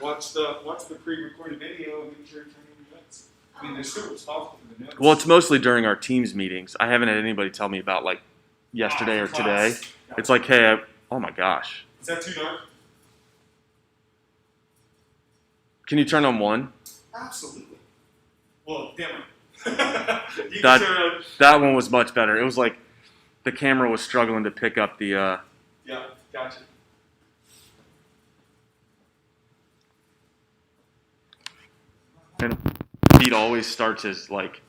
watch the pre-recorded video and make sure you're turning your notes. I mean, they're still responsible for the notes. Well, it's mostly during our teams meetings. I haven't had anybody tell me about like yesterday or today. Class. It's like, hey, oh my gosh. Is that too dark? Can you turn on one? Absolutely. Well, dimmer. You can turn on. That one was much better. It was like the camera was struggling to pick up the. Yeah, gotcha. And Pete always starts as like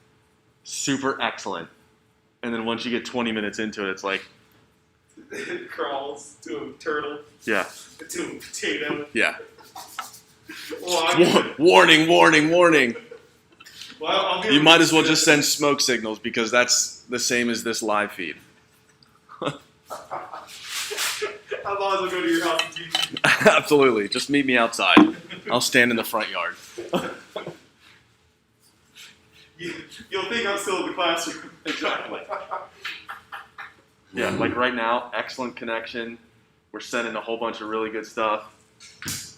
super excellent, and then once you get 20 minutes into it, it's like, It crawls to a turtle, yeah, to a potato. yeah. Well, Warning, warning, warning. I'll You might as well just send smoke signals because that's the same as this live feed. I might as well go to your house and teach you. Absolutely. Just meet me outside. I'll stand in the front yard. You'll think I'm still in the classroom. Exactly. Yeah, like right now, excellent connection. We're sending a whole bunch of really good stuff.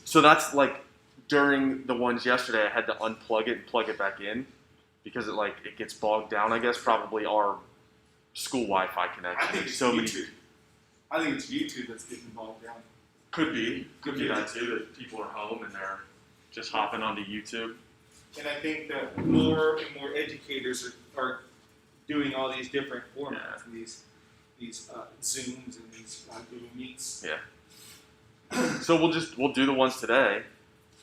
So that's like during the ones yesterday, I had to unplug it and plug it back in because it gets bogged down. I guess probably our school Wi-Fi connection. I think it's so YouTube. I think it's YouTube that's getting bogged down. Could be that too. That people are home and they're just hopping onto YouTube. And I think that more and more educators are doing all these different formats and these Zooms and these Google Meets. Yeah. So we'll do the ones today,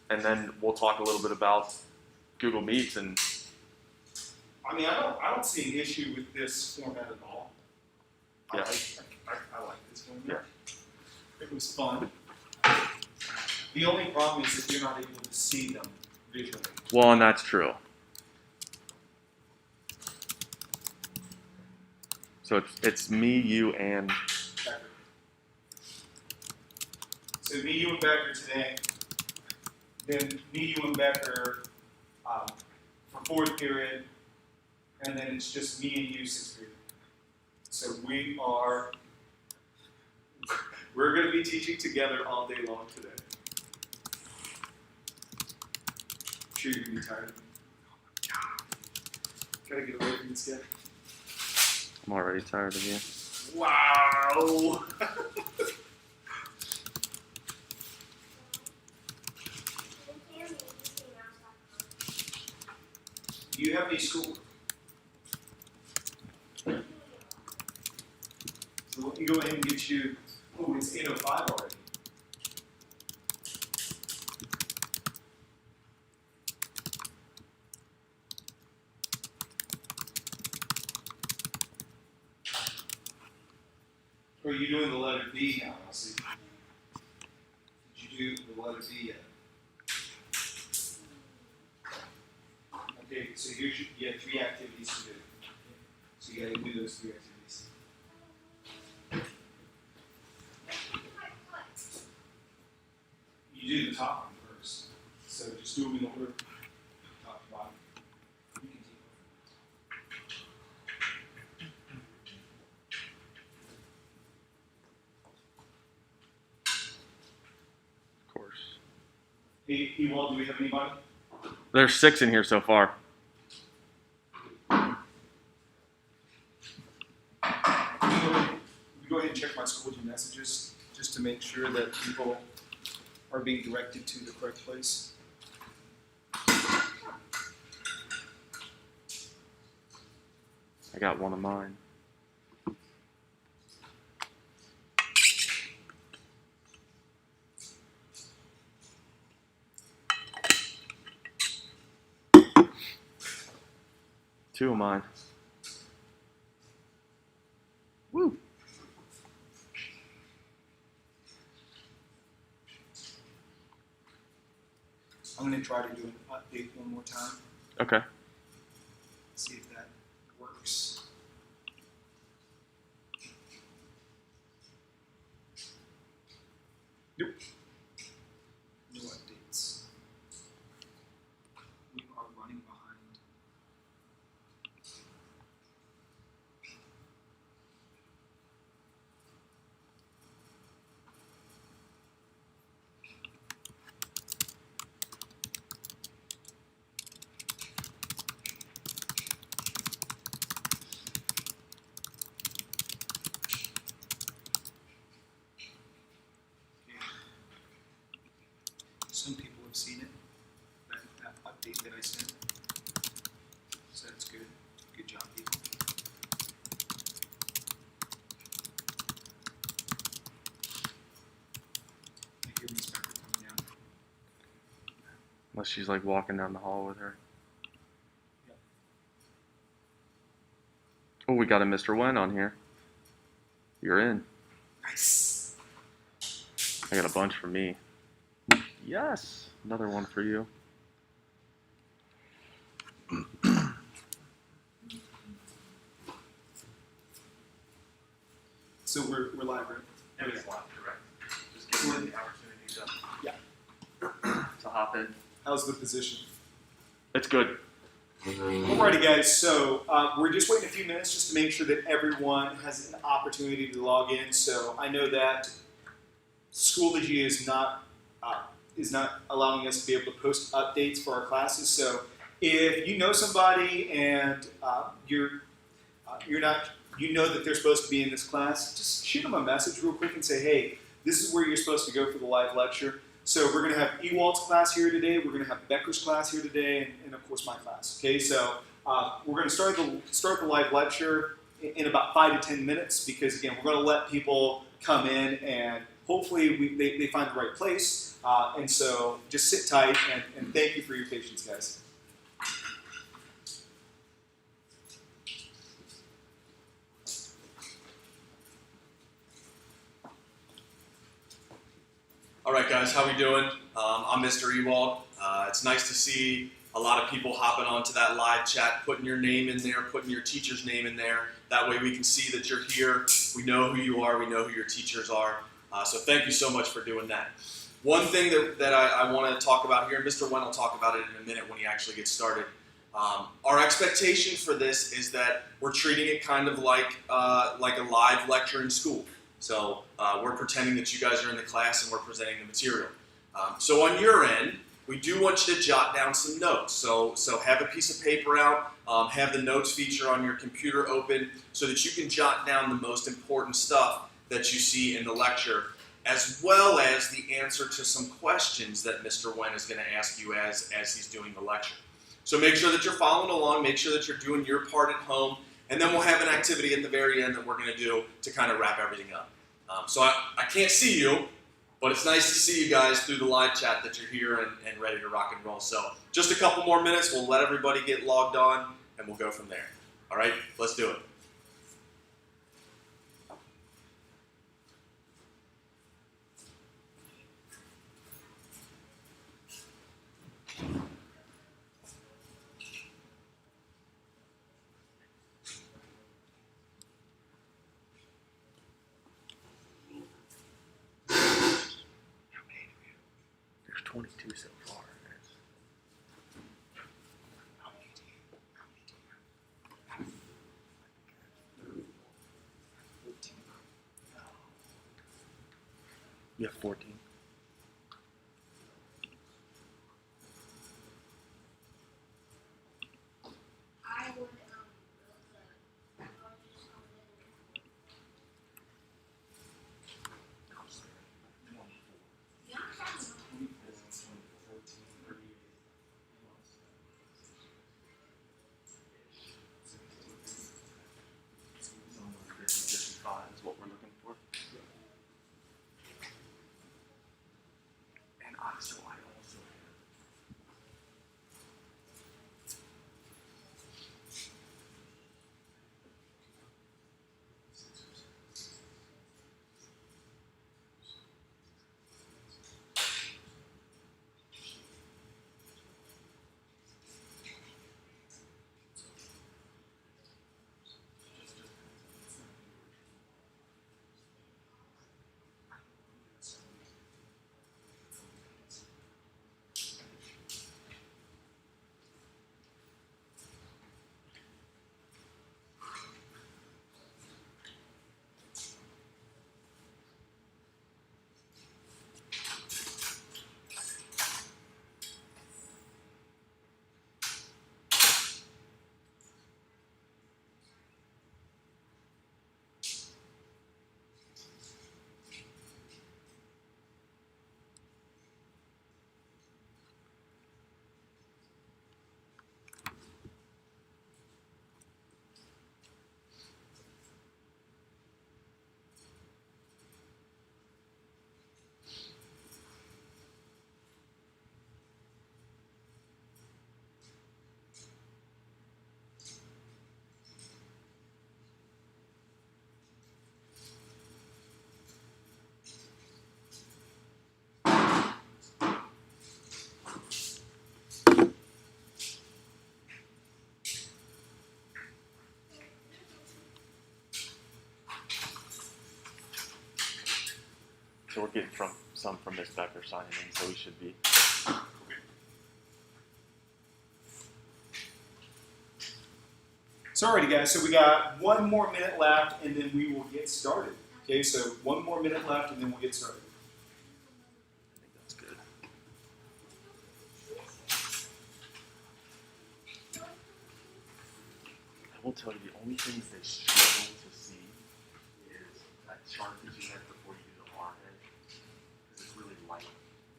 and then we'll talk a little bit about Google Meets and. I mean, I don't see an issue with this format at all. Yeah. I like this format. Yeah. It was fun. The only problem is that you're not able to see them visually. Well, and that's true. So it's me, you, and Becker. So me, you, and Becker today. Then me, you, and Becker for fourth period, and then it's just me and you sixth period. So we're going to be teaching together all day long today. I'm sure you're going to be tired of me. Gotta get away from this guy. I'm already tired of you. Wow! Do you have any schoolwork? So let me go ahead and get you. Oh, it's 8:05 already. Or are you doing the letter D now? I'll see. Did you do the letter D yet? Okay, so you have 3 activities to do. So you gotta do those 3 activities. You do the top one first. So just do them in order, top to bottom. You can keep Of course. Hey, Ewald, do we have anybody? There's 6 in here so far. Go ahead and check my Schoology messages just to make sure that people are being directed to the correct place. I got one of mine. Two of mine. Woo! I'm going to try to do an update one more time. Okay. See if that works. Nope. No updates. We are running behind. some people have seen it, that update that I sent. So that's good. Good job, people. I hear Miss Becker coming down. Unless she's like walking down the hall with her. Yep. Oh, we got a Mr. Wen on here. You're in. Nice. I got a bunch for me. Yes, another one for you. So we're live, right? Everything's live, correct? Just give me the opportunity to hop in. How's the position? It's good. Alrighty, guys. So we're just waiting a few minutes just to make sure that everyone has an opportunity to log in. So I know that Schoology is not allowing us to be able to post updates for our classes. So if you know somebody and you're not, you know that they're supposed to be in this class, just shoot them a message real quick and say, hey, this is where you're supposed to go for the live lecture. So we're going to have Ewald's class here today. We're going to have Becker's class here today, and of course my class. Okay, so we're going to start the live lecture in about 5 to 10 minutes because again we're going to let people come in and hopefully they find the right place. And so just sit tight and thank you for your patience, guys. All right, guys, how we doing? I'm Mr. Ewald. It's nice to see a lot of people hopping onto that live chat, putting your name in there, putting your teacher's name in there. That way we can see that you're here. We know who you are. We know who your teachers are. So thank you so much for doing that. One thing that I want to talk about here, and Mr. Wen will talk about it in a minute when he actually gets started. Our expectation for this is that we're treating it kind of like a live lecture in school. So we're pretending that you guys are in the class and we're presenting the material. So on your end, we do want you to jot down some notes. So have a piece of paper out, have the notes feature on your computer open so that you can jot down the most important stuff that you see in the lecture, as well as the answer to some questions that Mr. Wen is going to ask you as he's doing the lecture. So make sure that you're following along, make sure that you're doing your part at home, and then we'll have an activity at the very end that we're going to do to kind of wrap everything up. So I can't see you, but it's nice to see you guys through the live chat that you're here and ready to rock and roll. So just a couple more minutes, we'll let everybody get logged on, and we'll go from there. All right, let's do it. There's 22 so far. You have 14. Is what we're looking for. And also, I also getting some from Miss Becker signing in, so we should be. So alrighty guys, so we got 1 more minute left and then we will get started. Okay, so 1 more minute left and then we'll get started. I think that's good. I will tell you, the only things they struggle to see is that chart that you had before you do the R head, because it's really light.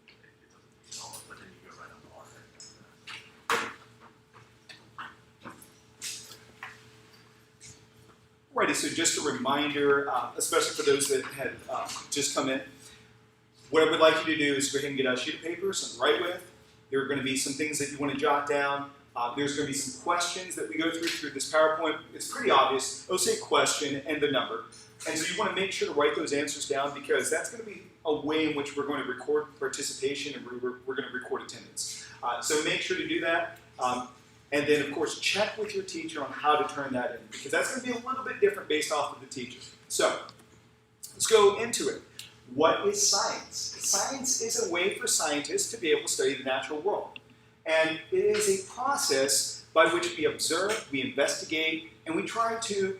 It doesn't need all, but then you go right on the R head. Alrighty, so just a reminder, especially for those that had just come in, what I would like you to do is go ahead and get out a sheet of paper, something to write with. There are going to be some things that you want to jot down. There's going to be some questions that we go through this PowerPoint. It's pretty obvious. It'll say question and the number. And so you want to make sure to write those answers down because that's going to be a way in which we're going to record participation and we're going to record attendance. So make sure to do that. And then, of course, check with your teacher on how to turn that in because that's going to be a little bit different based off of the teacher. So let's go into it. What is science? Science is a way for scientists to be able to study the natural world. And it is a process by which we observe, we investigate, and we try to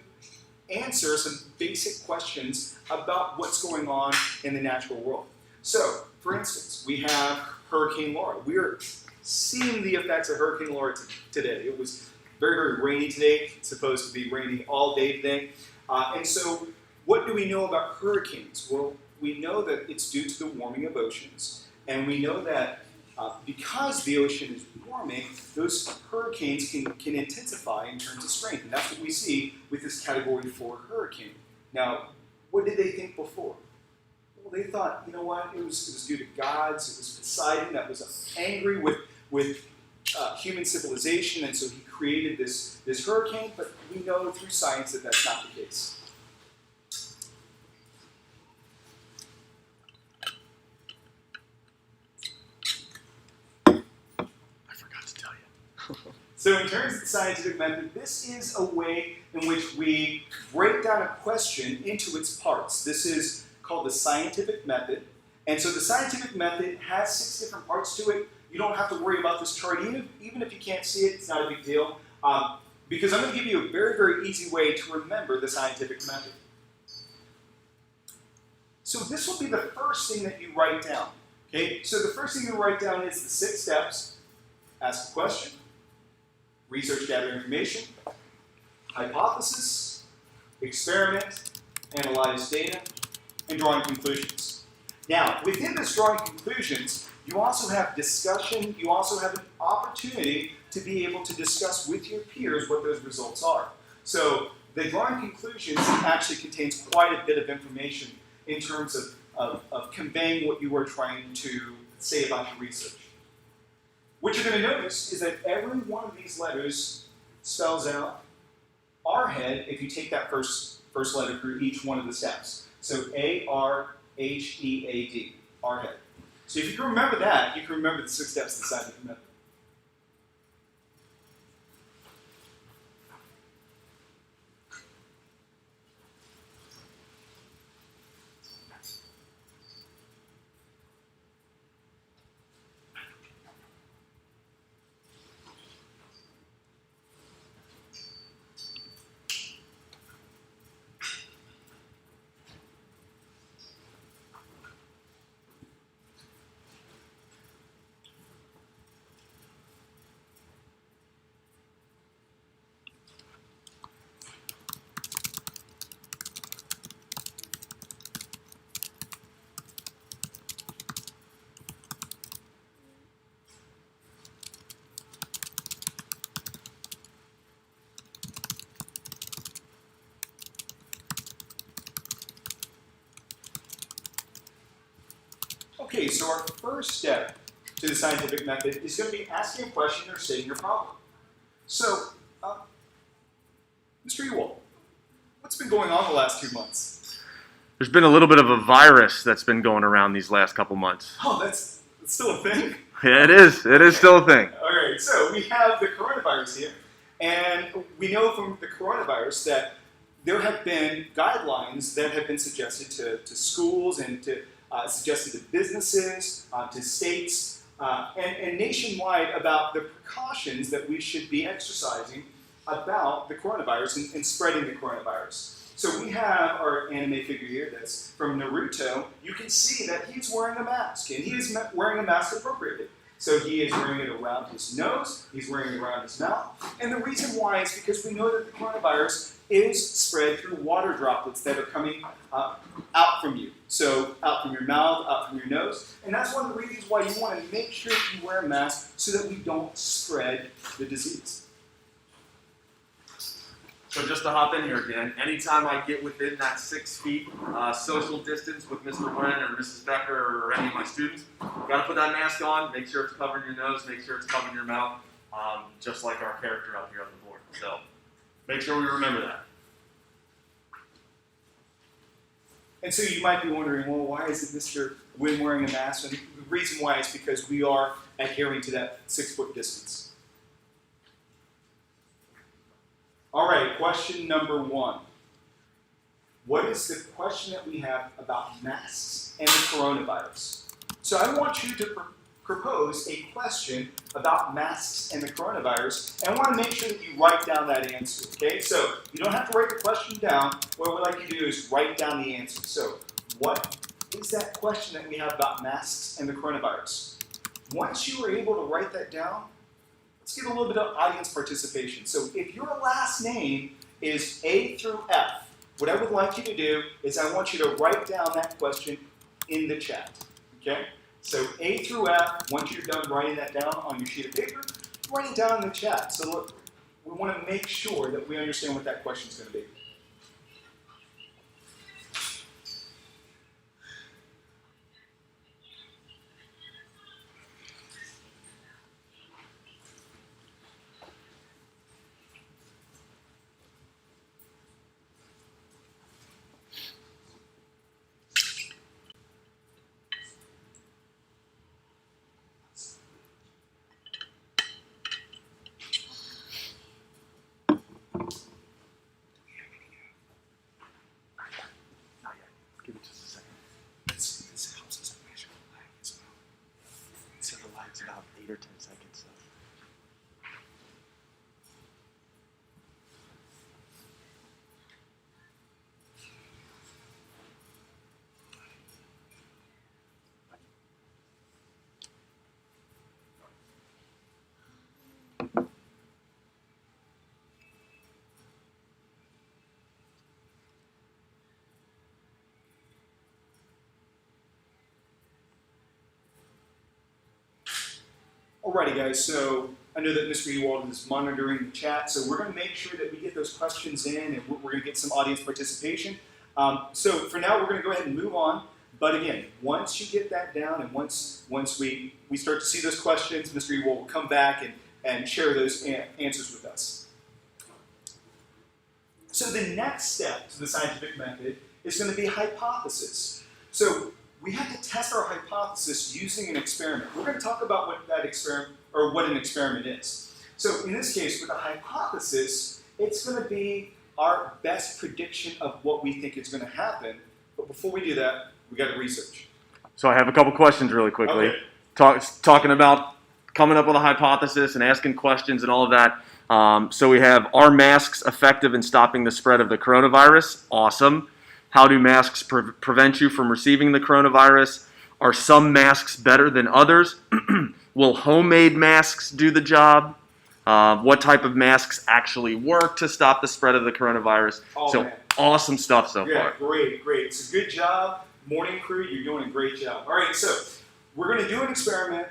answer some basic questions about what's going on in the natural world. So, for instance, we have Hurricane Laura. We're seeing the effects of Hurricane Laura today. It was very, very rainy today. It's supposed to be raining all day today. And so, what do we know about hurricanes? Well, we know that it's due to the warming of oceans. And we know that because the ocean is warming, those hurricanes can intensify in terms of strength. And that's what we see with this Category 4 hurricane. Now, what did they think before? Well, they thought, you know what, it was due to gods. It was Poseidon that was angry with human civilization, and so he created this hurricane. But we know through science that that's not the case. So in terms of the scientific method, this is a way in which we break down a question into its parts. This is called the scientific method. And so the scientific method has 6 different parts to it. You don't have to worry about this chart. Even if you can't see it, it's not a big deal. Because I'm going to give you a very, very easy way to remember the scientific method. So this will be the first thing that you write down. Okay? So the first thing you write down is the 6 steps. Ask a question. Research, gather information, hypothesis, experiment, analyze data, and drawing conclusions. Now, within this drawing conclusions, you also have discussion, you also have an opportunity to be able to discuss with your peers what those results are. So, the drawing conclusions actually contains quite a bit of information in terms of conveying what you are trying to say about your research. What you're going to notice is that every one of these letters spells out R head if you take that first letter through each one of the steps. So A-R-H-E-A-D, R head. So if you can remember that, you can remember the 6 steps of the scientific method. Okay, so our first step to the scientific method is going to be asking a question or stating your problem. So, Mr. Ewald, what's been going on the last 2 months? There's been a little bit of a virus that's been going around these last couple months. Oh, that's still a thing? Yeah, it is. It is still a thing. All right, so we have the coronavirus here, and we know from the coronavirus that there have been guidelines that have been suggested to schools and to suggested to businesses, to states, and nationwide about the precautions that we should be exercising about the coronavirus and spreading the coronavirus. So we have our anime figure here that's from Naruto. You can see that he's wearing a mask, and he is wearing a mask appropriately. So he is wearing it around his nose, he's wearing it around his mouth, and the reason why is because we know that the coronavirus is spread through water droplets that are coming out from you. So out from your mouth, out from your nose, and that's one of the reasons why you want to make sure you wear a mask so that we don't spread the disease. So just to hop in here again, anytime I get within that 6 feet social distance with Mr. Wren or Mrs. Becker or any of my students, got to put that mask on, make sure it's covering your nose, make sure it's covering your mouth, just like our character up here on the board. So make sure we remember that. And so you might be wondering, well, why is it Mr. Wynn wearing a mask? And the reason why is because we are adhering to that 6 foot distance. All right, question number 1. What is the question that we have about masks and the coronavirus? So I want you to propose a question about masks and the coronavirus, and I want to make sure that you write down that answer, okay? So you don't have to write the question down. What we'd like you to do is write down the answer. So what is that question that we have about masks and the coronavirus? Once you are able to write that down, let's get a little bit of audience participation. So if your last name is A through F, what I would like you to do is I want you to write down that question in the chat, okay? So A through F, once you're done writing that down on your sheet of paper, write it down in the chat. So look, we want to make sure that we understand what that question is going to be. Give it just a second. This helps us measure the lag as well. So the lag's about 8 or 10 seconds. So. Alrighty guys, so I know that Mr. Ewald is monitoring the chat, so we're going to make sure that we get those questions in and we're going to get some audience participation. So for now, we're going to go ahead and move on. But again, once you get that down and once we start to see those questions, Mr. Ewald will come back and share those answers with us. So the next step to the scientific method is going to be hypothesis. So we have to test our hypothesis using an experiment. We're going to talk about what that experiment or what an experiment is. So in this case, with a hypothesis, it's going to be our best prediction of what we think is going to happen. But before we do that, we got to research. So I have a couple questions really quickly. Okay. Talking about coming up with a hypothesis and asking questions and all of that. So we have, are masks effective in stopping the spread of the coronavirus? Awesome. How do masks prevent you from receiving the coronavirus? Are some masks better than others? Will homemade masks do the job? What type of masks actually work to stop the spread of the coronavirus? Oh, so man. Awesome stuff so Yeah, far. great. It's a good job. Morning crew, you're doing a great job. All right, so we're going to do an experiment.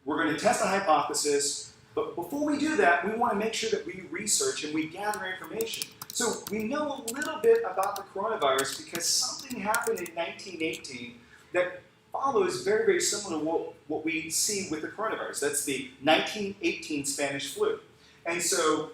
We're going to test a hypothesis. But before we do that, we want to make sure that we research and we gather information. So we know a little bit about the coronavirus because something happened in 1918 that follows very, very similar to what we see with the coronavirus. That's the 1918 Spanish flu. And so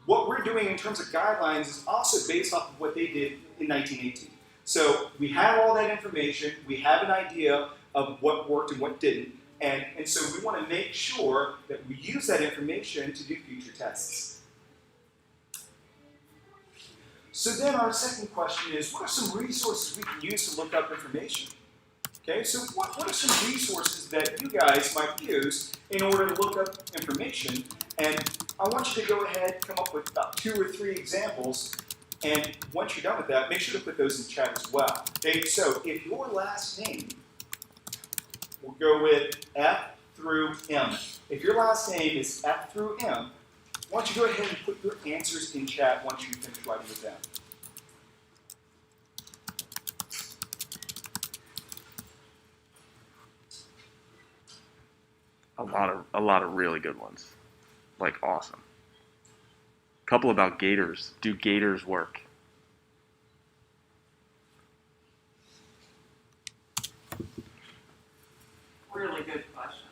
what we're doing in terms of guidelines is also based off of what they did in 1918. So we have all that information. We have an idea of what worked and what didn't. And so we want to make sure that we use that information to do future tests. So then our second question is, what are some resources we can use to look up information? Okay, so what are some resources that you guys might use in order to look up information? And I want you to go ahead, come up with about 2 or 3 examples, and once you're done with that, make sure to put those in chat as well. Okay, so if your last name, we'll go with F through M. If your last name is F through M, why don't you go ahead and put your answers in chat once you finish writing it down. A lot of really good ones. Like awesome. Couple about gators. Do gators work? Really good questions.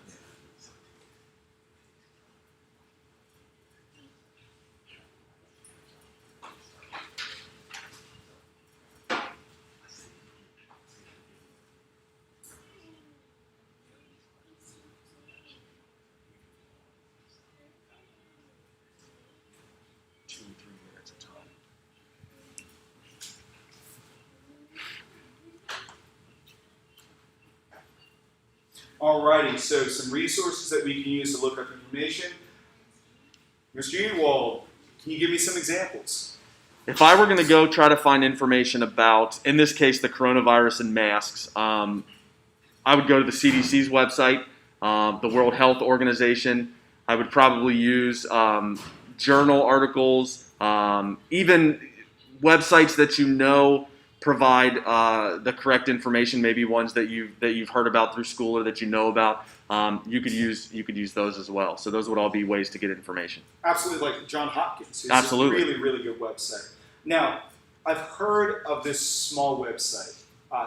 Alrighty, so some resources that we can use to look up information. Mr. Ewald, can you give me some examples? If I were going to go try to find information about, in this case, the coronavirus and masks, I would go to the CDC's website, the World Health Organization. I would probably use journal articles, even websites that you know provide the correct information, maybe ones that you've heard about through school or that you know about. You could use those as well. So those would all be ways to get information. Absolutely, like John Hopkins. It's Absolutely. a really, really good website. Now, I've heard of this small website.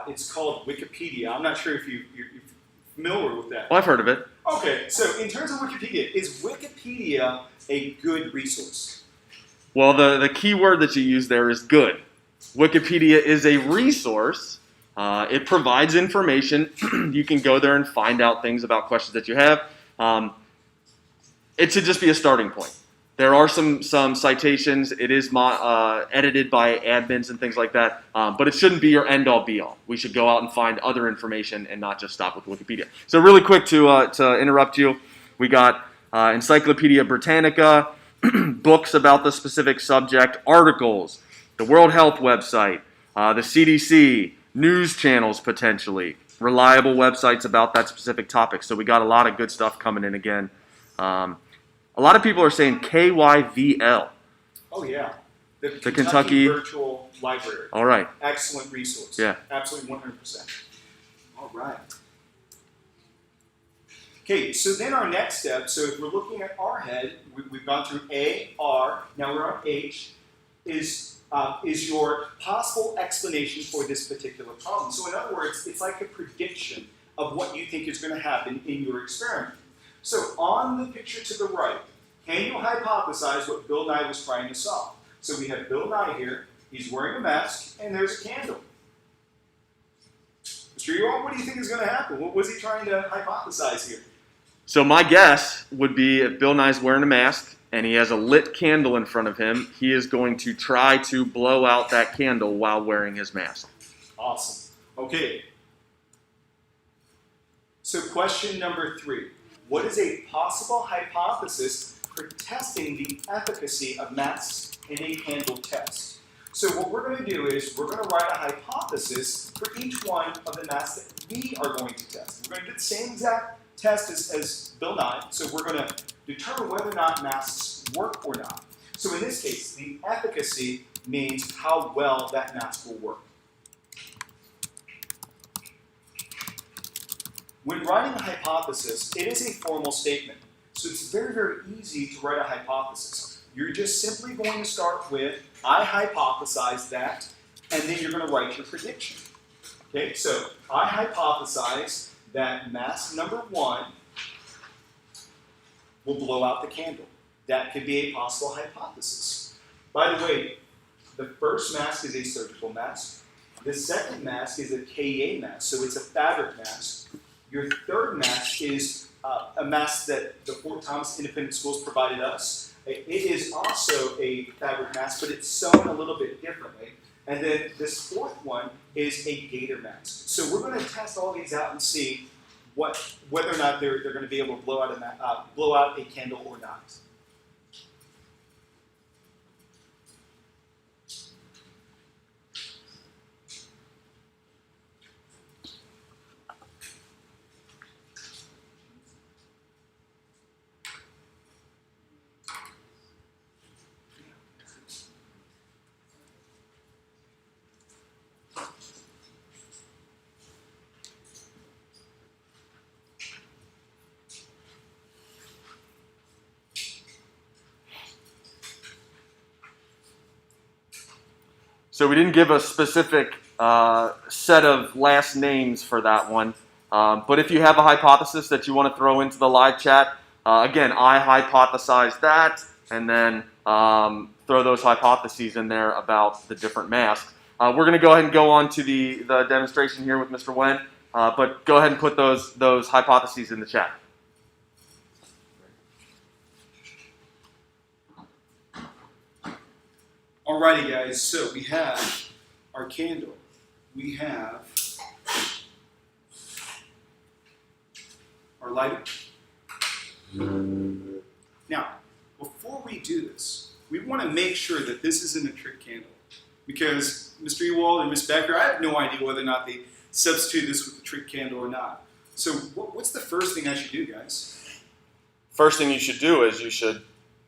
It's called Wikipedia. I'm not sure if you're familiar with that. Well, I've heard of it. Okay, so in terms of Wikipedia, is Wikipedia a good resource? Well, the key word that you use there is good. Wikipedia is a resource. It provides information. You can go there and find out things about questions that you have. It should just be a starting point. There are some citations. It is edited by admins and things like that, but it shouldn't be your end-all, be-all. We should go out and find other information and not just stop with Wikipedia. So really quick to interrupt you, we got Encyclopedia Britannica, books about the specific subject, articles, the World Health website, the CDC, news channels potentially, reliable websites about that specific topic. So we got a lot of good stuff coming in again. A lot of people are saying KYVL. Oh, yeah. The Kentucky Virtual Library. All right. Excellent resource. Yeah. Absolutely 100%. All right. Okay, so then our next step, so if we're looking at our head, we've gone through A, R, now we're on H, is your possible explanation for this particular problem. So in other words, it's like a prediction of what you think is going to happen in your experiment. So on the picture to the right, can you hypothesize what Bill Nye was trying to solve? So we have Bill Nye here, he's wearing a mask, and there's a candle. Mr. Ewald, what do you think is going to happen? What was he trying to hypothesize here? So my guess would be if Bill Nye's wearing a mask and he has a lit candle in front of him, he is going to try to blow out that candle while wearing his mask. Awesome. Okay. So question number 3. What is a possible hypothesis for testing the efficacy of masks in a candle test? So what we're going to do is we're going to write a hypothesis for each one of the masks that we are going to test. We're going to do the same exact test as Bill Nye, so we're going to determine whether or not masks work or not. So in this case, the efficacy means how well that mask will work. When writing a hypothesis, it is a formal statement. So it's very, very easy to write a hypothesis. You're just simply going to start with, I hypothesize that, and then you're going to write your prediction. Okay, so I hypothesize that mask number 1 will blow out the candle. That could be a possible hypothesis. By the way, the first mask is a surgical mask. The second mask is a KEA mask, so it's a fabric mask. Your third mask is a mask that the Fort Thomas Independent Schools provided us. It is also a fabric mask, but it's sewn a little bit differently. And then this fourth one is a gator mask. So we're going to test all these out and see whether or not they're going to be able to blow out a candle or not. So we didn't give a specific set of last names for that one. But if you have a hypothesis that you want to throw into the live chat, again, I hypothesize that, and then throw those hypotheses in there about the different masks. We're going to go ahead and go on to the demonstration here with Mr. Wen, but go ahead and put those hypotheses in the chat. Alrighty, guys, so we have our candle. We have our lighter. Now, before we do this, we want to make sure that this isn't a trick candle. Because Mr. Ewald and Ms. Becker, I have no idea whether or not they substitute this with a trick candle or not. So what's the first thing I should do, guys? First thing you should do is you should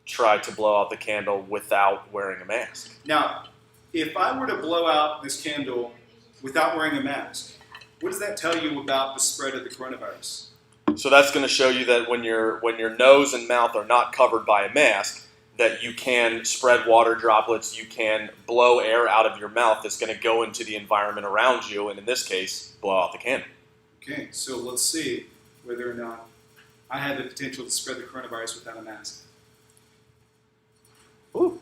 try to blow out the candle without wearing a mask. Now, if I were to blow out this candle without wearing a mask, what does that tell you about the spread of the coronavirus? So that's going to show you that when your nose and mouth are not covered by a mask, that you can spread water droplets, you can blow air out of your mouth that's going to go into the environment around you, and in this case, blow out the candle. Okay, so let's see whether or not I have the potential to spread the coronavirus without a mask. Ooh.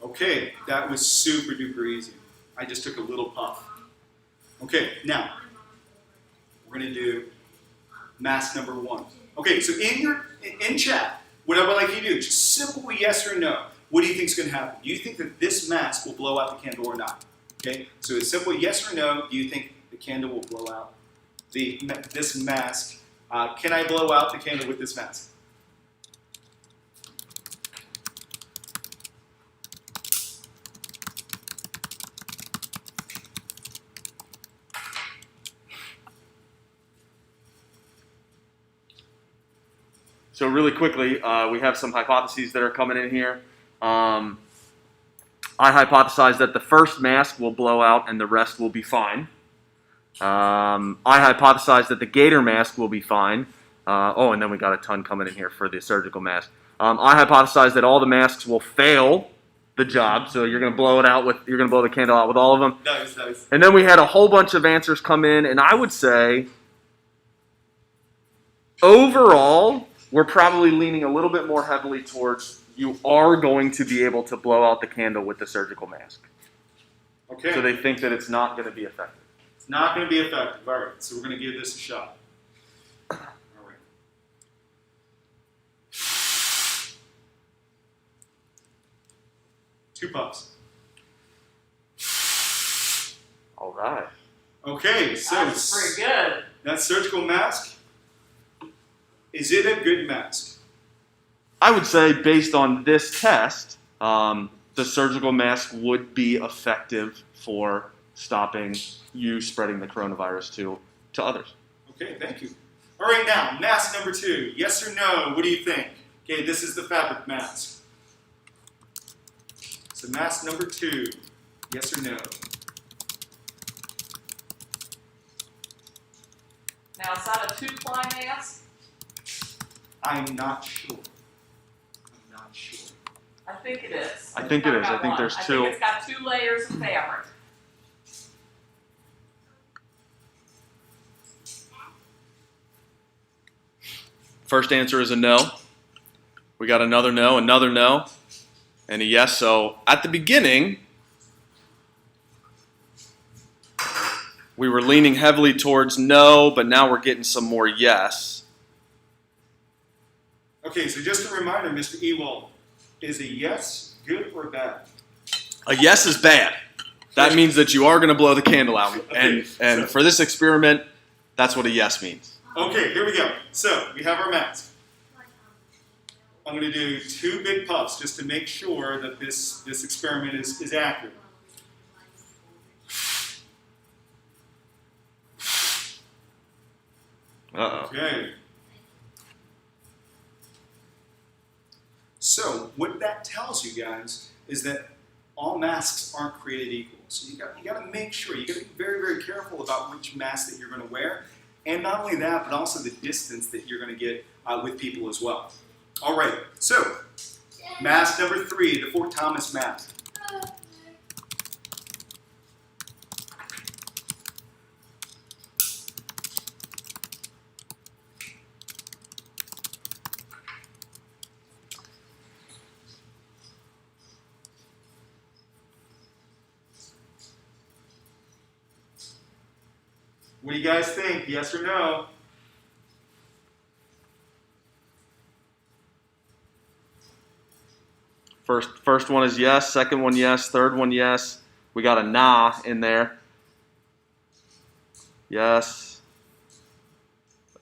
Okay, that was super duper easy. I just took a little puff. Okay, now we're going to do mask number 1. Okay, so in chat, what I would like you to do, just simple yes or no. What do you think is going to happen? Do you think that this mask will blow out the candle or not? Okay, so it's simple yes or no. Do you think the candle will blow out this mask? Can I blow out the candle with this mask? So really quickly, we have some hypotheses that are coming in here. I hypothesize that the first mask will blow out and the rest will be fine. I hypothesize that the gator mask will be fine. And then we got a ton coming in here for the surgical mask. I hypothesize that all the masks will fail the job, so you're going to blow the candle out with all of them. Nice. And then we had a whole bunch of answers come in, and I would say overall, we're probably leaning a little bit more heavily towards you are going to be able to blow out the candle with the surgical mask. Okay. So they think that it's not going to be effective. It's not going to be effective. All right, so we're going to give this a shot. All right. Two puffs. All right. Okay, so That's pretty good. that surgical mask, is it a good mask? I would say based on this test, the surgical mask would be effective for stopping you spreading the coronavirus to others. Okay, thank you. All right, now, mask number 2. Yes or no? What do you think? Okay, this is the fabric mask. So mask number 2. Yes or no? Now, is that a 2-ply mask? I'm not sure. I think it is. I think it is. I Got think one. there's I two. think it's got 2 layers of fabric. First answer is a no. We got another no, and a yes. So at the beginning, we were leaning heavily towards no, but now we're getting some more yes. Okay, so just a reminder, Mr. Ewald, is a yes good or bad? A yes is bad. that means that you are going to blow the candle out. And for this experiment, that's what a yes means. Okay, here we go. So we have our mask. I'm going to do 2 big puffs just to make sure that this experiment is accurate. Uh-oh. Okay. So what that tells you guys is that all masks aren't created equal. So you got to make sure, you got to be very, very careful about which mask that you're going to wear. And not only that, but also the distance that you're going to get with people as well. All right, so mask number 3, the Fort Thomas mask. What do you guys think? Yes or no? First one is yes, second one yes, third one yes. We got a nah in there. Yes.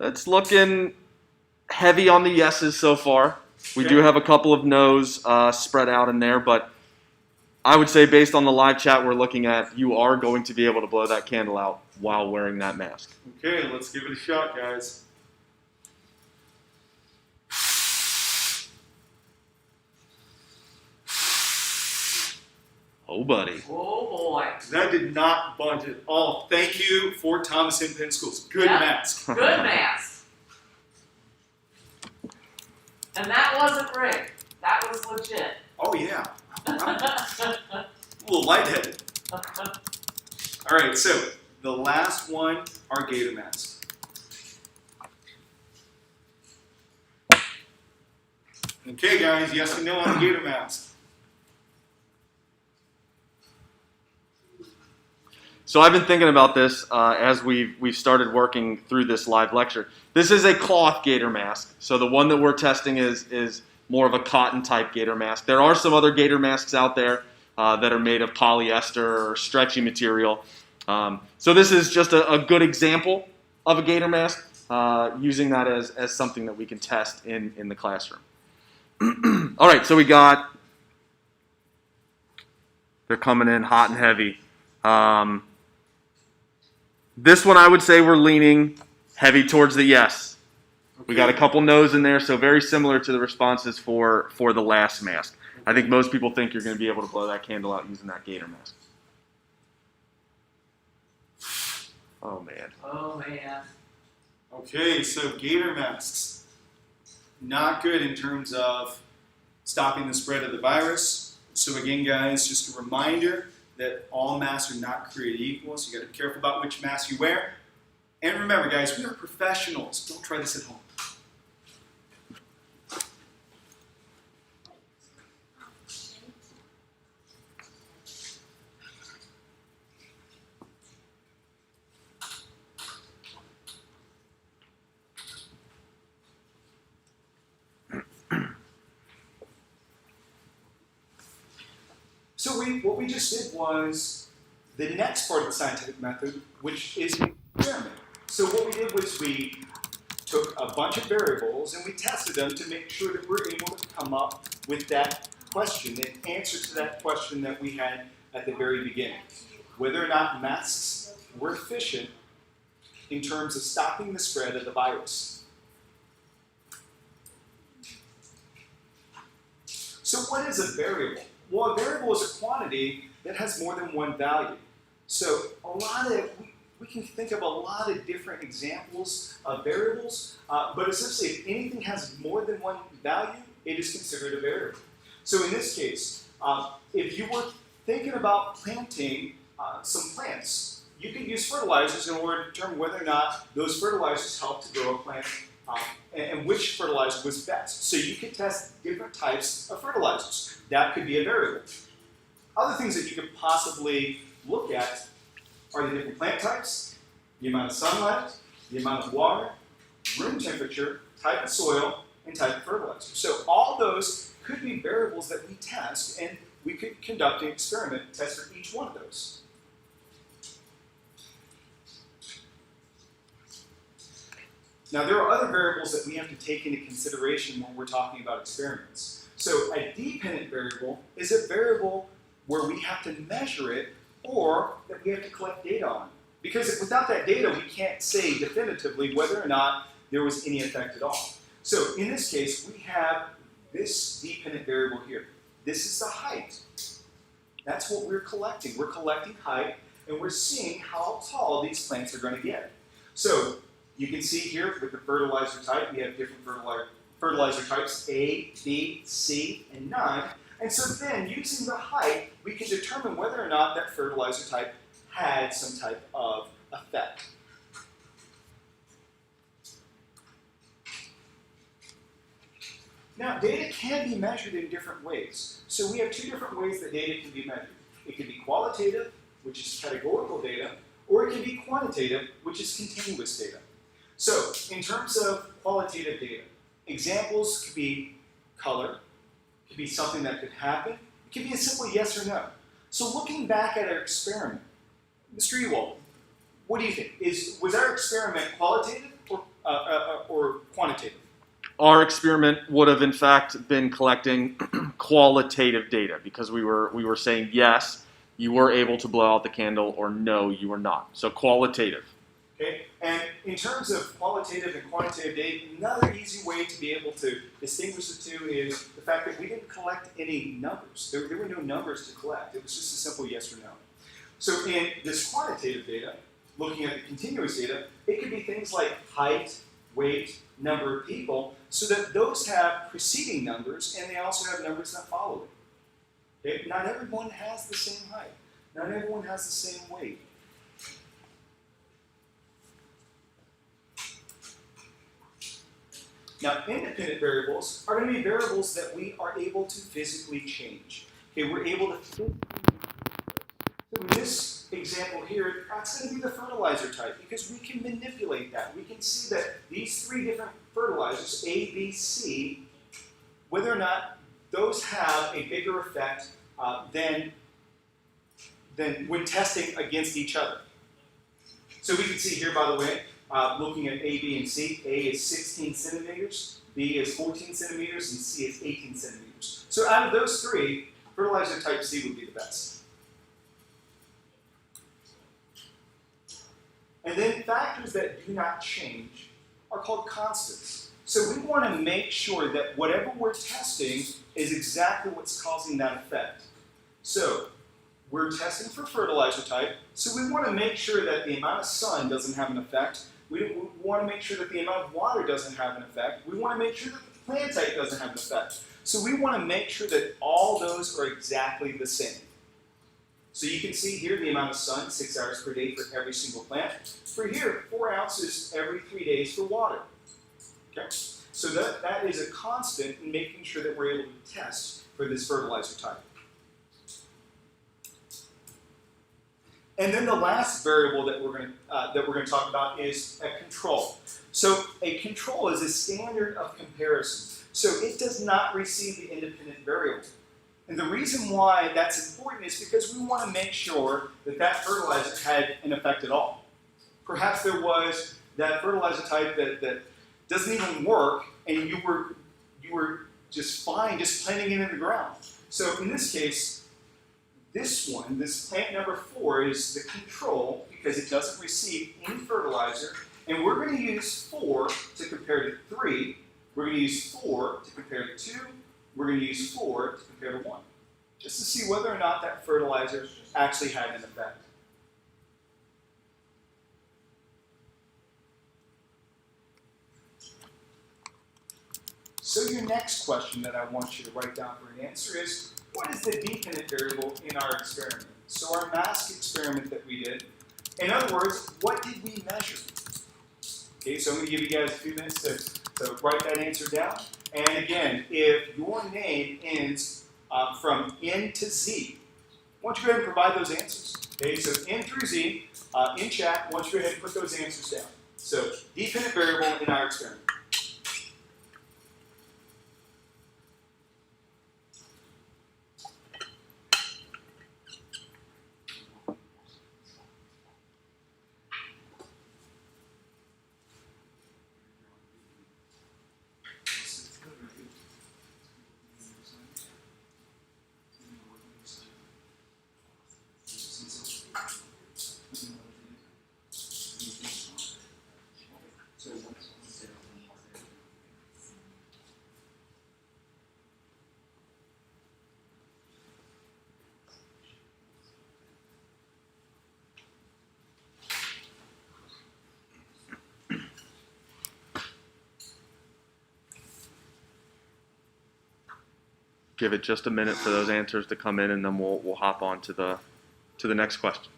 It's looking heavy on the yeses so far. We do have a couple of no's spread out in there, but I would say based on the live chat we're looking at, you are going to be able to blow that candle out while wearing that mask. Okay, let's give it a shot, guys. Oh, buddy. Oh boy. That did not budge at all. Thank you, Fort Thomas Independent Schools. Good Yeah. mask. Good mask. And that wasn't rigged. That was legit. Oh, yeah. I'm a little lightheaded. All right, so the last one are gator masks. Okay, guys, yes or no on the gator mask? So I've been thinking about this as we've started working through this live lecture. This is a cloth gator mask. So the one that we're testing is more of a cotton type gator mask. There are some other gator masks out there that are made of polyester or stretchy material. So this is just a good example of a gator mask, using that as something that we can test in the classroom. All right, so they're coming in hot and heavy. This one I would say we're leaning heavy towards the yes. We got a couple no's in there, so very similar to the responses for the last mask. I think most people think you're going to be able to blow that candle out using that gator mask. Oh, man. Oh man. Okay, so gator masks. Not good in terms of stopping the spread of the virus. So again, guys, just a reminder that all masks are not created equal, so you got to be careful about which mask you wear. And remember, guys, we are professionals. Don't try this at home. So what we just did was the next part of the scientific method, which is an experiment. So what we did was we took a bunch of variables and we tested them to make sure that we're able to come up with that question, the answer to that question that we had at the very beginning. Whether or not masks were efficient in terms of stopping the spread of the virus. So what is a variable? Well, a variable is a quantity that has more than one value. So we can think of a lot of different examples of variables, but essentially if anything has more than one value, it is considered a variable. So in this case, if you were thinking about planting some plants, you could use fertilizers in order to determine whether or not those fertilizers help to grow a plant and which fertilizer was best. So you could test different types of fertilizers. That could be a variable. Other things that you could possibly look at are the different plant types, the amount of sunlight, the amount of water, room temperature, type of soil, and type of fertilizer. So all those could be variables that we test, and we could conduct an experiment and test for each one of those. Now, there are other variables that we have to take into consideration when we're talking about experiments. So a dependent variable is a variable where we have to measure it or that we have to collect data on. Because without that data, we can't say definitively whether or not there was any effect at all. So in this case, we have this dependent variable here. This is the height. That's what we're collecting. We're collecting height, and we're seeing how tall these plants are going to get. So you can see here with the fertilizer type, we have different fertilizer types, A, B, C, and 9. And so then, using the height, we can determine whether or not that fertilizer type had some type of effect. Now, data can be measured in different ways. So we have two different ways that data can be measured. It can be qualitative, which is categorical data, or it can be quantitative, which is continuous data. So, in terms of qualitative data, examples could be color, could be something that could happen, it could be a simple yes or no. So looking back at our experiment, Mr. Ewald, what do you think? Was our experiment qualitative or quantitative? Our experiment would have, in fact, been collecting qualitative data because we were saying yes, you were able to blow out the candle, or no, you were not. So qualitative. Okay, and in terms of qualitative and quantitative data, another easy way to be able to distinguish the two is the fact that we didn't collect any numbers. There were no numbers to collect. It was just a simple yes or no. So in this quantitative data, looking at the continuous data, it could be things like height, weight, number of people, so that those have preceding numbers and they also have numbers that follow it. Okay? Not everyone has the same height. Not everyone has the same weight. Now, independent variables are going to be variables that we are able to physically change. Okay, we're able to physically So in this example here, that's going to be the fertilizer type because we can manipulate that. We can see that these three different fertilizers, A, B, C, whether or not those have a bigger effect than when testing against each other. So we can see here, by the way, looking at A, B, and C, A is 16 centimeters, B is 14 centimeters, and C is 18 centimeters. So out of those three, fertilizer type C would be the best. And then factors that do not change are called constants. So we want to make sure that whatever we're testing is exactly what's causing that effect. So we're testing for fertilizer type, so we want to make sure that the amount of sun doesn't have an effect. We want to make sure that the amount of water doesn't have an effect. We want to make sure that the plant type doesn't have an effect. So we want to make sure that all those are exactly the same. So you can see here the amount of sun, 6 hours per day for every single plant. For here, 4 ounces every 3 days for water. Okay? So that is a constant in making sure that we're able to test for this fertilizer type. And then the last variable that we're going to talk about is a control. So a control is a standard of comparison. So it does not receive the independent variable. And the reason why that's important is because we want to make sure that that fertilizer had an effect at all. Perhaps there was that fertilizer type that doesn't even work, and you were just fine just planting it in the ground. So in this case, this plant number 4 is the control because it doesn't receive any fertilizer, and we're going to use 4 to compare to 3. We're going to use 4 to compare to 2. We're going to use 4 to compare to 1, just to see whether or not that fertilizer actually had an effect. So your next question that I want you to write down for an answer is, what is the dependent variable in our experiment? So our mask experiment that we did, in other words, what did we measure? Okay, so I'm going to give you guys a few minutes to write that answer down. And again, if your name ends from N to Z, why don't you go ahead and provide those answers? Okay, so N through Z, in chat, why don't you go ahead and put those answers down? So, dependent variable in our experiment. give it just a minute for those answers to come in, and then we'll hop on to the next question.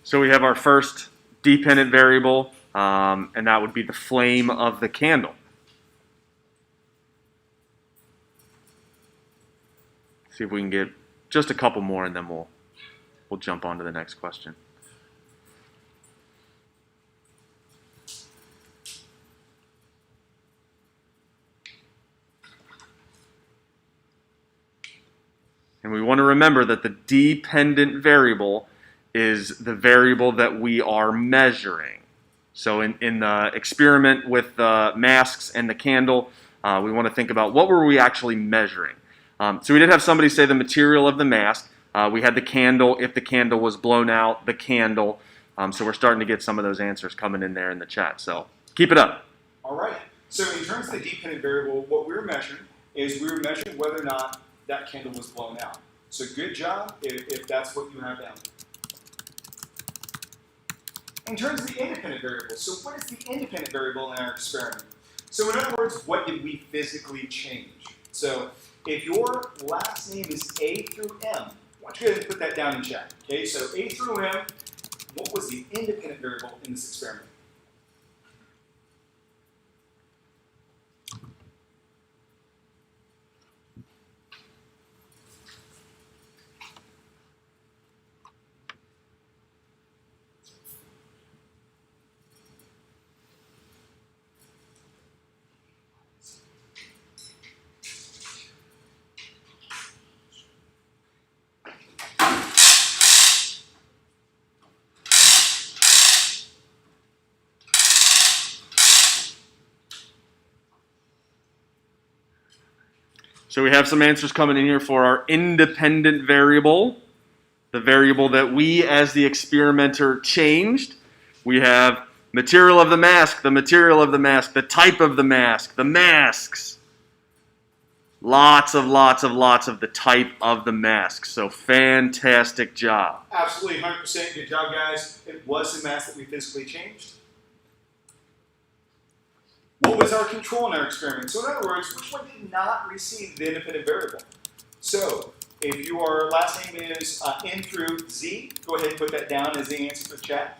So we have our first dependent variable, and that would be the flame of the candle. See if we can get just a couple more, and then we'll jump on to the next question. And we want to remember that the dependent variable is the variable that we are measuring. So in the experiment with the masks and the candle, we want to think about what were we actually measuring. So we did have somebody say the material of the mask. We had the candle, if the candle was blown out, the candle. So we're starting to get some of those answers coming in there in the chat. So keep it up. All right. So in terms of the dependent variable, what we were measuring is we were measuring whether or not that candle was blown out. So good job if that's what you have down. In terms of the independent variable, so what is the independent variable in our experiment? So in other words, what did we physically change? So if your last name is A through M, why don't you go ahead and put that down in chat. Okay, so A through M, what was the independent variable in this experiment? So we have some answers coming in here for our independent variable, the variable that we as the experimenter changed. We have material of the mask, the material of the mask, the type of the mask, the masks. Lots of the type of the mask. So fantastic job. Absolutely, 100%. Good job, guys. It was the mask that we physically changed. What was our control in our experiment? So in other words, which one did not receive the independent variable? So if your last name is N through Z, go ahead and put that down as the answer to the chat.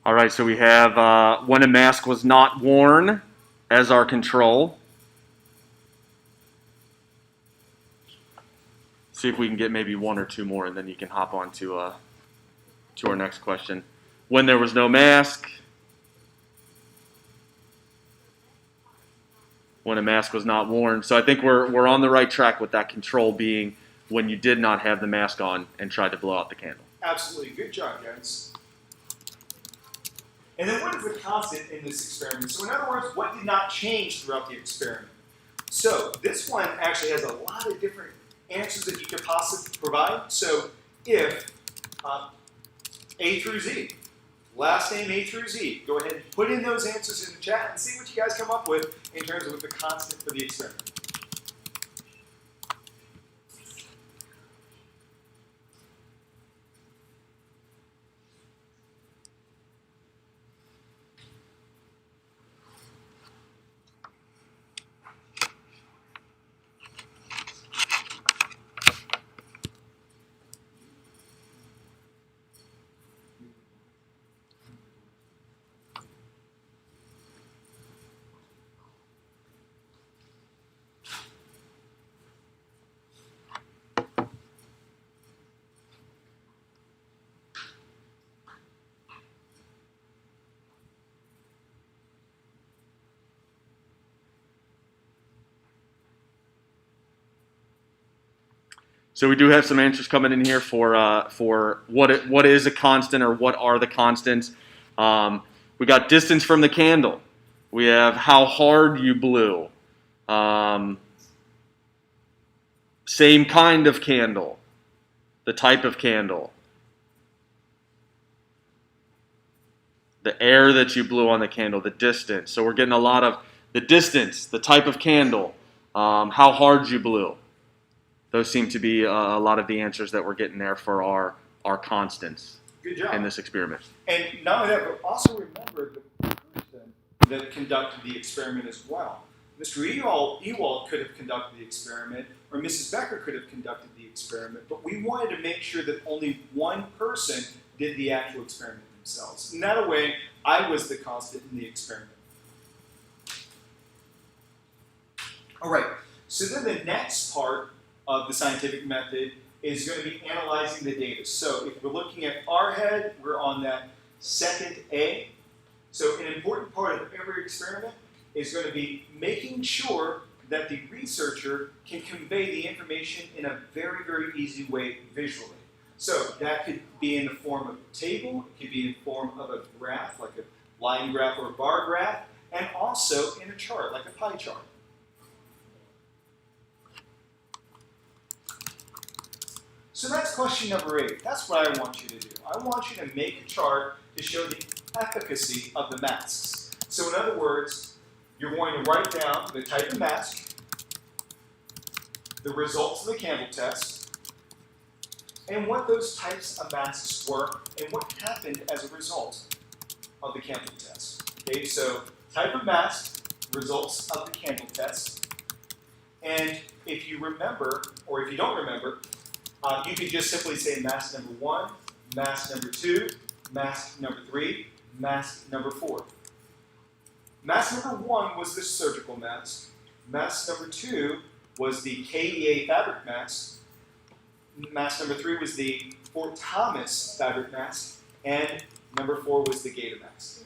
All right, so we have when a mask was not worn as our control. See if we can get maybe one or two more, and then you can hop on to our next question. When there was no mask. When a mask was not worn. So I think we're on the right track with that control being when you did not have the mask on and tried to blow out the candle. Absolutely. Good job, guys. And then what is the constant in this experiment? So in other words, what did not change throughout the experiment? So this one actually has a lot of different answers that you could possibly provide. So if A through Z, last name A through Z, go ahead and put in those answers in the chat and see what you guys come up with in terms of the constant for the experiment. So we do have some answers coming in here for what is a constant or what are the constants. We got distance from the candle. We have how hard you blew. Same kind of candle. The type of candle. The air that you blew on the candle. The distance. So we're getting a lot of the distance, the type of candle, how hard you blew. Those seem to be a lot of the answers that we're getting there for our constants Good job. in this experiment. And not only that, but also remember the person that conducted the experiment as well. Mr. Ewald could have conducted the experiment, or Mrs. Becker could have conducted the experiment, but we wanted to make sure that only one person did the actual experiment themselves. In that way, I was the constant in the experiment. All right, so then the next part of the scientific method is going to be analyzing the data. So if we're looking at our head, we're on that second A. So an important part of every experiment is going to be making sure that the researcher can convey the information in a very, very easy way visually. So that could be in the form of a table, it could be in the form of a graph, like a line graph or a bar graph, and also in a chart, like a pie chart. So that's question number 8. That's what I want you to do. I want you to make a chart to show the efficacy of the masks. So in other words, you're going to write down the type of mask, the results of the candle test, and what those types of masks were, and what happened as a result of the candle test. Okay, so type of mask, results of the candle test, and if you remember, or if you don't remember, you could just simply say mask number 1, mask number 2, mask number 3, mask number 4. Mask number 1 was the surgical mask. Mask number 2 was the KEA fabric mask. Mask number 3 was the Fort Thomas fabric mask. And number 4 was the Gator mask.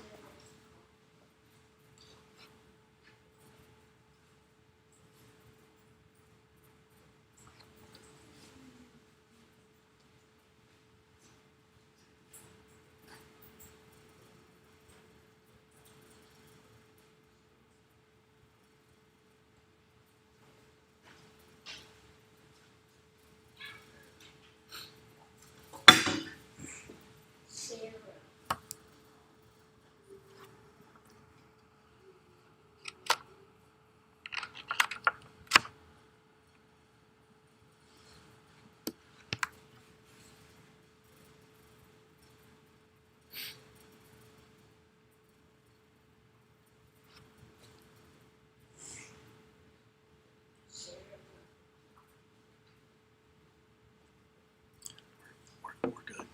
We're good.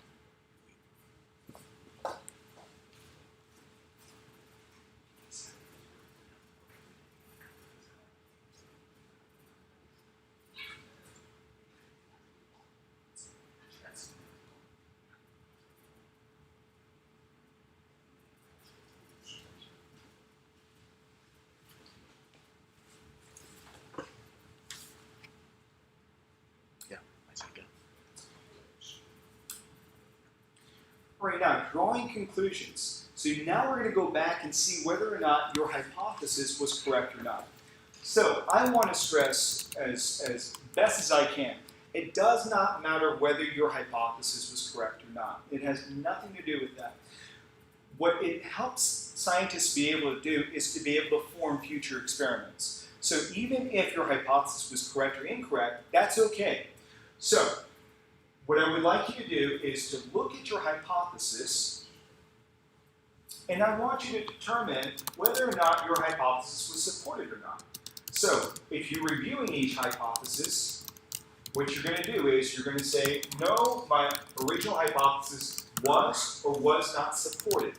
Yeah, I think good. Right now, drawing conclusions. So now we're going to go back and see whether or not your hypothesis was correct or not. So I want to stress as best as I can, it does not matter whether your hypothesis was correct or not. It has nothing to do with that. What it helps scientists be able to do is to be able to form future experiments. So even if your hypothesis was correct or incorrect, that's okay. So what I would like you to do is to look at your hypothesis, and I want you to determine whether or not your hypothesis was supported or not. So if you're reviewing each hypothesis, what you're going to do is you're going to say, no, my original hypothesis was or was not supported.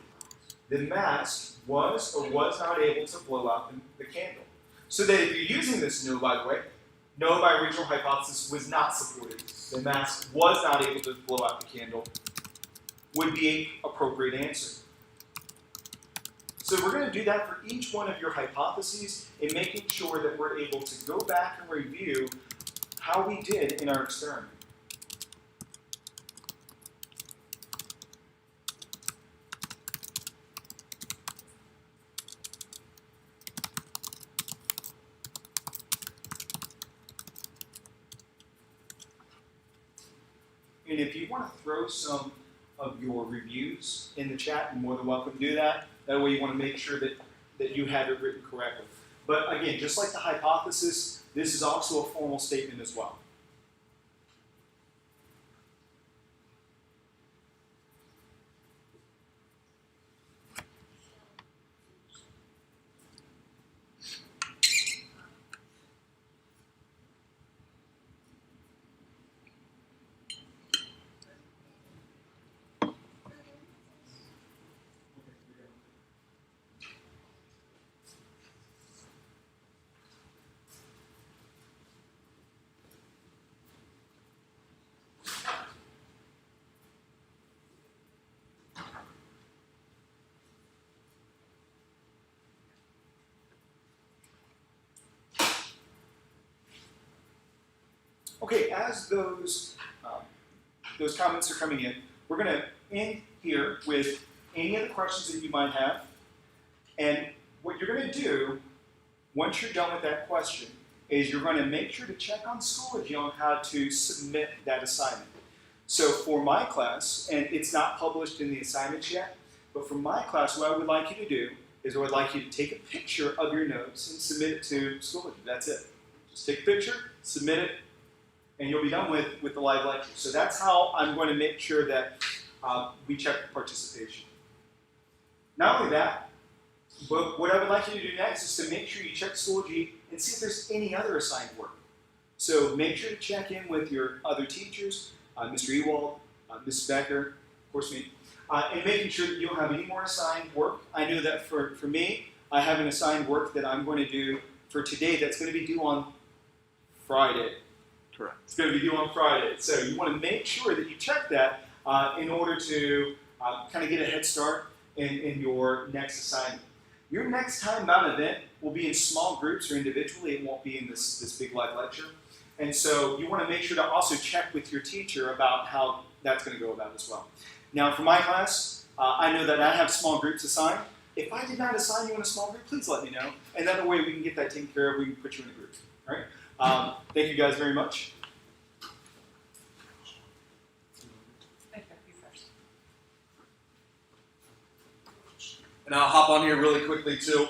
The mask was or was not able to blow out the candle. So that if you're using this no, by the way, no, my original hypothesis was not supported. The mask was not able to blow out the candle would be an appropriate answer. So we're going to do that for each one of your hypotheses in making sure that we're able to go back and review how we did in our experiment. And if you want to throw some of your reviews in the chat, you're more than welcome to do that. That way you want to make sure that you have it written correctly. But again, just like the hypothesis, this is also a formal statement as well. Okay, as those comments are coming in, we're going to end here with any other questions that you might have. And what you're going to do, once you're done with that question, is you're going to make sure to check on Schoology on how to submit that assignment. So for my class, and it's not published in the assignments yet, but for my class, what I would like you to do is I would like you to take a picture of your notes and submit it to Schoology. That's it. Just take a picture, submit it, and you'll be done with the live lecture. So that's how I'm going to make sure that we check participation. Not only that, but what I would like you to do next is to make sure you check Schoology and see if there's any other assigned work. So make sure to check in with your other teachers, Mr. Ewald, Ms. Becker, of course me, and making sure that you don't have any more assigned work. I know that for me, I have an assigned work that I'm going to do for today that's going to be due on Friday. Correct. It's going to be due on Friday. So you want to make sure that you check that in order to kind of get a head start in your next assignment. Your next time-bound event will be in small groups or individually. It won't be in this big live lecture. And so you want to make sure to also check with your teacher about how that's going to go about as well. Now for my class, I know that I have small groups assigned. If I did not assign you in a small group, please let me know. And that way we can get that taken care of. We can put you in a group. All right? Thank you guys very much. And I'll hop on here really quickly too.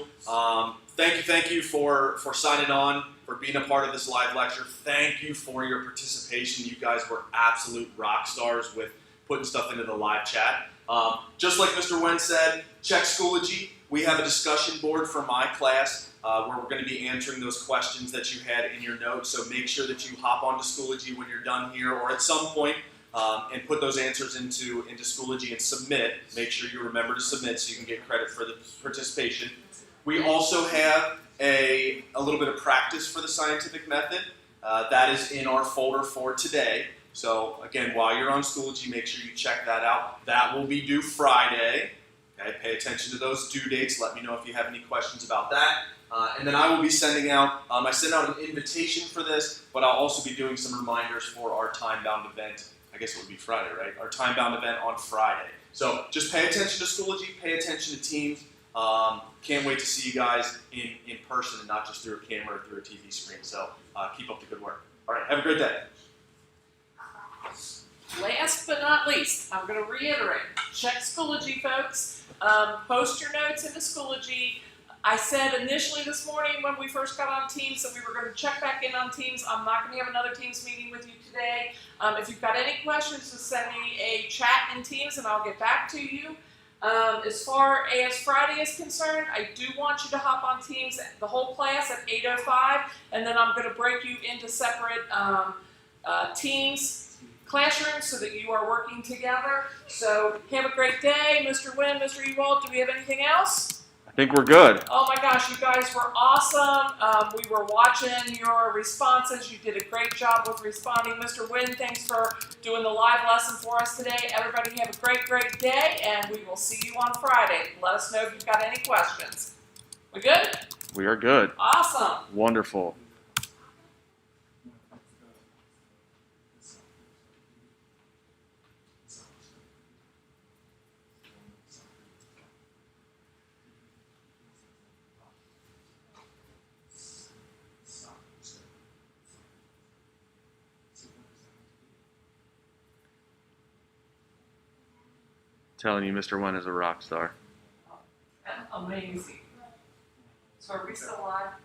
Thank you for signing on, for being a part of this live lecture. Thank you for your participation. You guys were absolute rock stars with putting stuff into the live chat. Just like Mr. Wen said, check Schoology. We have a discussion board for my class where we're going to be answering those questions that you had in your notes. So make sure that you hop onto Schoology when you're done here or at some point and put those answers into Schoology and submit. Make sure you remember to submit so you can get credit for the participation. We also have a little bit of practice for the scientific method. That is in our folder for today. So again, while you're on Schoology, make sure you check that out. That will be due Friday. Okay, pay attention to those due dates. Let me know if you have any questions about that. And then I will be sending out, I sent out an invitation for this, but I'll also be doing some reminders for our time-bound event. I guess it would be Friday, right? Our time-bound event on Friday. So just pay attention to Schoology, pay attention to Teams. Can't wait to see you guys in person and not just through a camera or through a TV screen. So keep up the good work. All right, have a great day. Last but not least, I'm going to reiterate, check Schoology, folks. Post your notes into Schoology. I said initially this morning when we first got on Teams that we were going to check back in on Teams. I'm not going to have another Teams meeting with you today. If you've got any questions, just send me a chat in Teams and I'll get back to you. As far as Friday is concerned, I do want you to hop on Teams, the whole class at 8:05, and then I'm going to break you into separate Teams classrooms so that you are working together. So have a great day. Mr. Wynn, Mr. Ewald, do we have anything else? I think we're good. Oh my gosh, you guys were awesome. We were watching your responses. You did a great job with responding. Mr. Wynn, thanks for doing the live lesson for us today. Everybody have a great, great day, and we will see you on Friday. Let us know if you've got any questions. We good? We are good. Awesome. Wonderful. telling you, Mr. Wen is a rock star. Amazing. So are we still live?